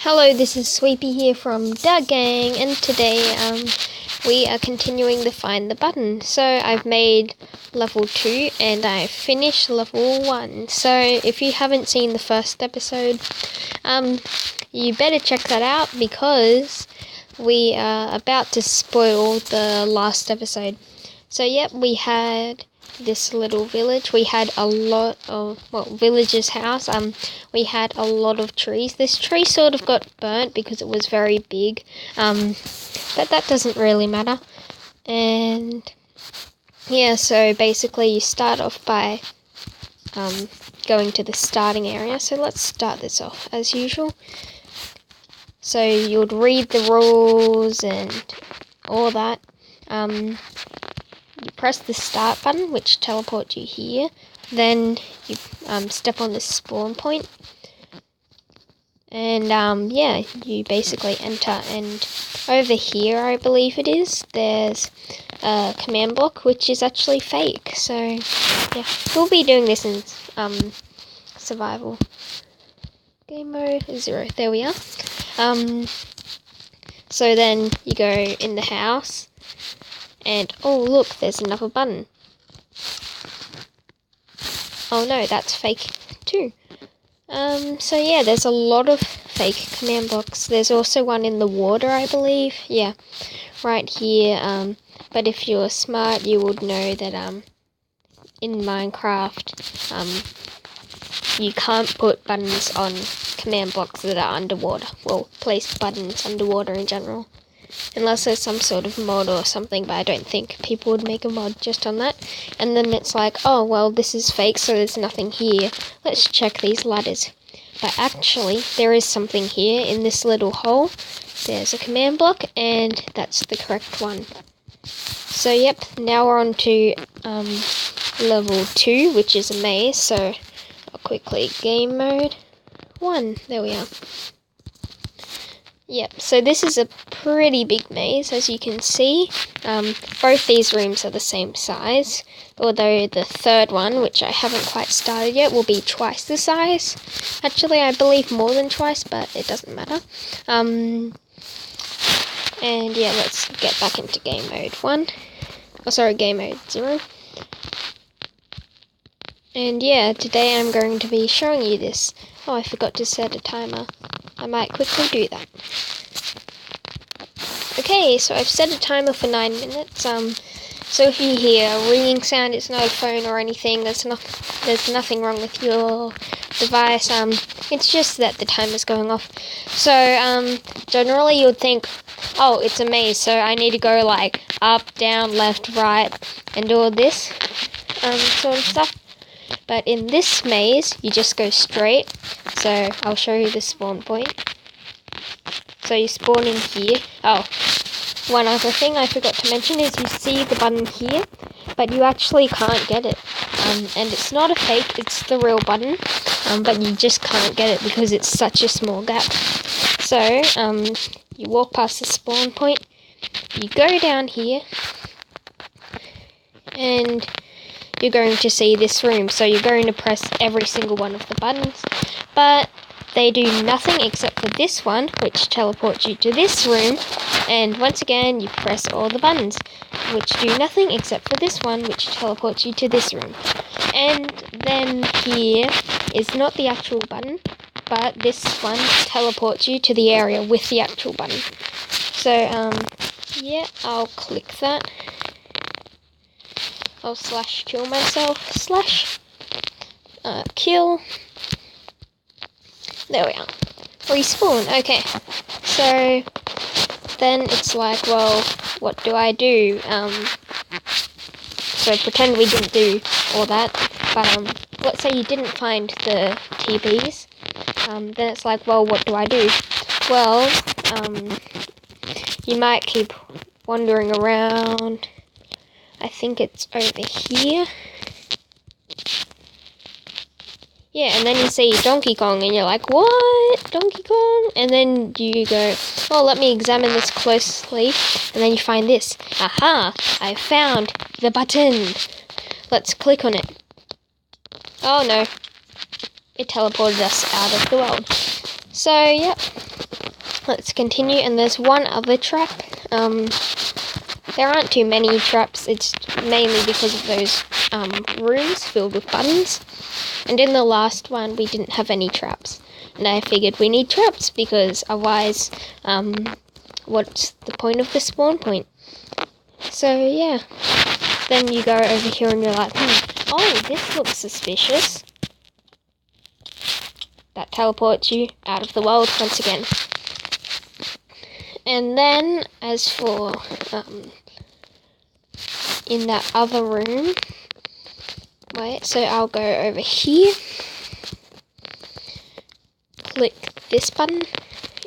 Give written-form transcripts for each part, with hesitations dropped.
Hello, this is Sweepy here from Da Gang, and today we are continuing to find the button. So I've made level 2 and I finished level 1. So if you haven't seen the first episode, you better check that out because we are about to spoil the last episode. So yep, we had this little village. We had a lot of, villager's house. We had a lot of trees. This tree sort of got burnt because it was very big, but that doesn't really matter. And yeah, so basically you start off by going to the starting area. So let's start this off as usual. So you would read the rules and all that. You press the start button, which teleports you here. Then you step on the spawn point. And yeah, you basically enter. And over here, I believe it is, there's a command block, which is actually fake. So yeah, we'll be doing this in survival. Game mode 0. There we are. So then you go in the house. And, oh look, there's another button. Oh no, that's fake too. So yeah, there's a lot of fake command blocks. There's also one in the water, I believe. Yeah, right here. But if you're smart, you would know that, in Minecraft, you can't put buttons on command blocks that are underwater. Well, place buttons underwater in general. Unless there's some sort of mod or something, but I don't think people would make a mod just on that. And then it's like, oh, well, this is fake, so there's nothing here. Let's check these ladders. But actually, there is something here in this little hole. There's a command block, and that's the correct one. So, yep, now we're on to level 2, which is a maze. So, I'll quickly game mode 1. There we are. Yep, so this is a pretty big maze, as you can see. Both these rooms are the same size, although the third one, which I haven't quite started yet, will be twice the size. Actually, I believe more than twice, but it doesn't matter. And yeah, let's get back into game mode 1. Oh, sorry, game mode 0. And yeah, today I'm going to be showing you this. Oh, I forgot to set a timer. I might quickly do that. Okay, so I've set a timer for 9 minutes. So if you hear a ringing sound, it's not a phone or anything. There's nothing wrong with your device. It's just that the timer's going off. So generally you would think, oh, it's a maze, so I need to go like up, down, left, right, and all this sort of stuff. But in this maze, you just go straight. So I'll show you the spawn point. So you spawn in here. Oh, one other thing I forgot to mention is you see the button here, but you actually can't get it. And it's not a fake, it's the real button. But you just can't get it because it's such a small gap. So, you walk past the spawn point, you go down here, and you're going to see this room. So you're going to press every single one of the buttons, but they do nothing except for this one, which teleports you to this room. And once again, you press all the buttons, which do nothing except for this one, which teleports you to this room. And then here is not the actual button, but this one teleports you to the area with the actual button. So, yeah, I'll click that. I'll slash kill myself, slash kill. There we are. Respawn. Okay. So then it's like, well, what do I do? So pretend we didn't do all that. But let's say you didn't find the TPs. Then it's like, well, what do I do? Well, you might keep wandering around. I think it's over here. Yeah, and then you see Donkey Kong, and you're like, what? Donkey Kong? And then you go, oh, let me examine this closely. And then you find this. Aha! I found the button. Let's click on it. Oh, no. It teleported us out of the world. So, yep. let's continue. And there's one other trap. There aren't too many traps. It's mainly because of those rooms filled with buttons. And in the last one, we didn't have any traps. And I figured we need traps because otherwise, what's the point of the spawn point? So yeah, then you go over here and you're like, oh, this looks suspicious. That teleports you out of the world once again. And then, as for in that other room, wait, so I'll go over here, click this button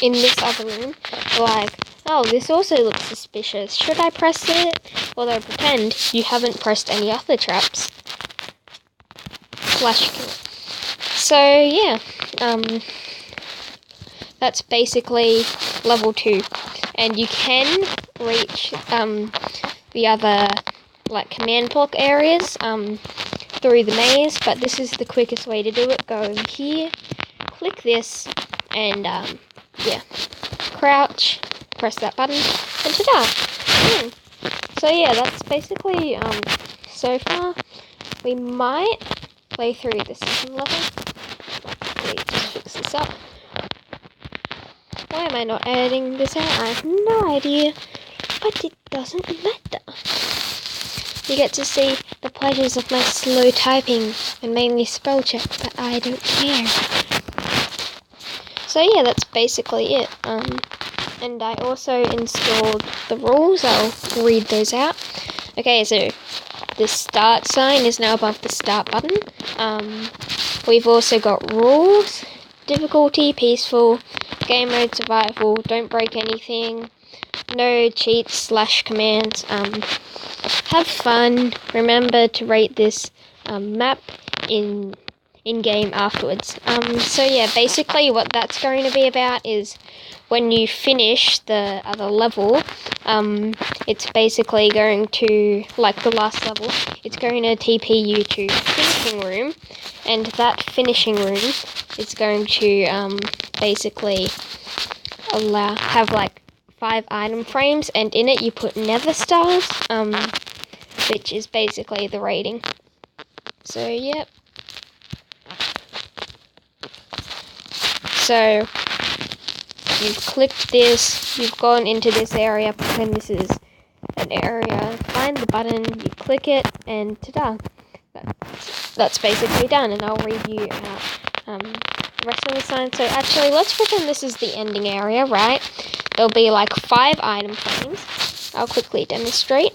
in this other room, like, oh, this also looks suspicious. Should I press it? Although pretend you haven't pressed any other traps. Flash kill. So yeah, that's basically level 2. And you can reach the other like command block areas through the maze, but this is the quickest way to do it. Go over here, click this, and yeah, crouch, press that button, and ta-da! So yeah, that's basically so far. We might play through the second level. Wait, just fix this up. Why am I not editing this out? I have no idea, but it doesn't matter. You get to see the pleasures of my slow typing and mainly spell check, but I don't care. So yeah, that's basically it. And I also installed the rules. I'll read those out. Okay, so the start sign is now above the start button. We've also got rules, difficulty, peaceful, game mode, survival, don't break anything, no cheats / commands, have fun, remember to rate this map in-game afterwards. So yeah, basically what that's going to be about is when you finish the other level, it's basically going to, like the last level, it's going to TP you to finishing room, and that finishing room is going to basically have like 5 item frames, and in it you put nether stars, which is basically the rating. So yep. So you've clicked this, you've gone into this area, pretend this is an area, find the button, you click it, and ta-da! That's basically done, and I'll read you out the rest of the sign. So actually, let's pretend this is the ending area, right? There'll be like 5 item frames. I'll quickly demonstrate.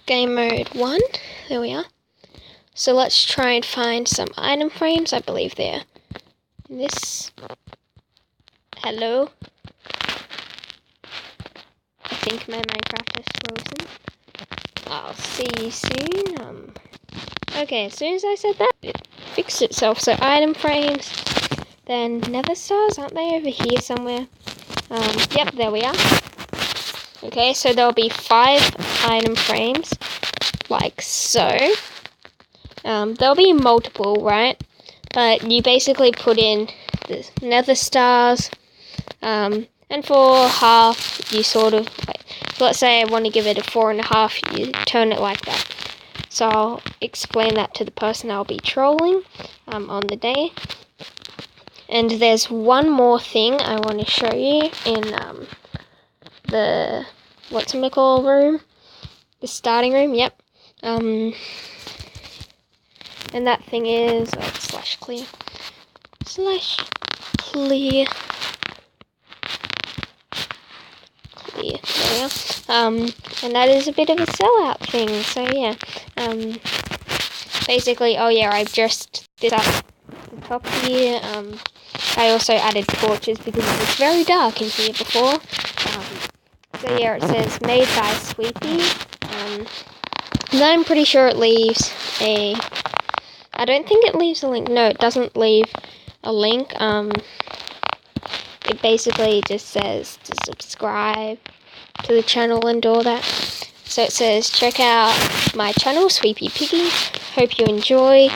Game mode 1, there we are. So let's try and find some item frames. I believe they're this. Hello. I think my Minecraft is frozen. I'll see you soon. Okay, as soon as I said that, it fixed itself. So item frames, then nether stars, aren't they over here somewhere? Yep, there we are. Okay, so there'll be 5 item frames, like so. There'll be multiple, right? But you basically put in the nether stars, and for half, you sort of, like, let's say I want to give it a 4.5, you turn it like that. So I'll explain that to the person I'll be trolling on the day. And there's one more thing I want to show you in the whatchamacall room, the starting room. Yep. And that thing is /clear clear. There we are. And that is a bit of a sellout thing. So yeah. Basically, oh yeah, I've dressed this up the top here. I also added torches because it was very dark in here before. So yeah, it says made by Sweepy. And I'm pretty sure it leaves a. I don't think it leaves a link. No, it doesn't leave a link. It basically just says to subscribe to the channel and all that. So it says, check out my channel, Sweepy Piggy. Hope you enjoy.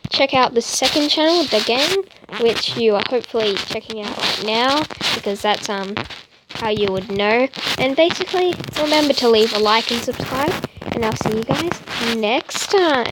Check out the second channel, The Gang. which you are hopefully checking out right now, because that's how you would know. And basically, remember to leave a like and subscribe, and I'll see you guys next time.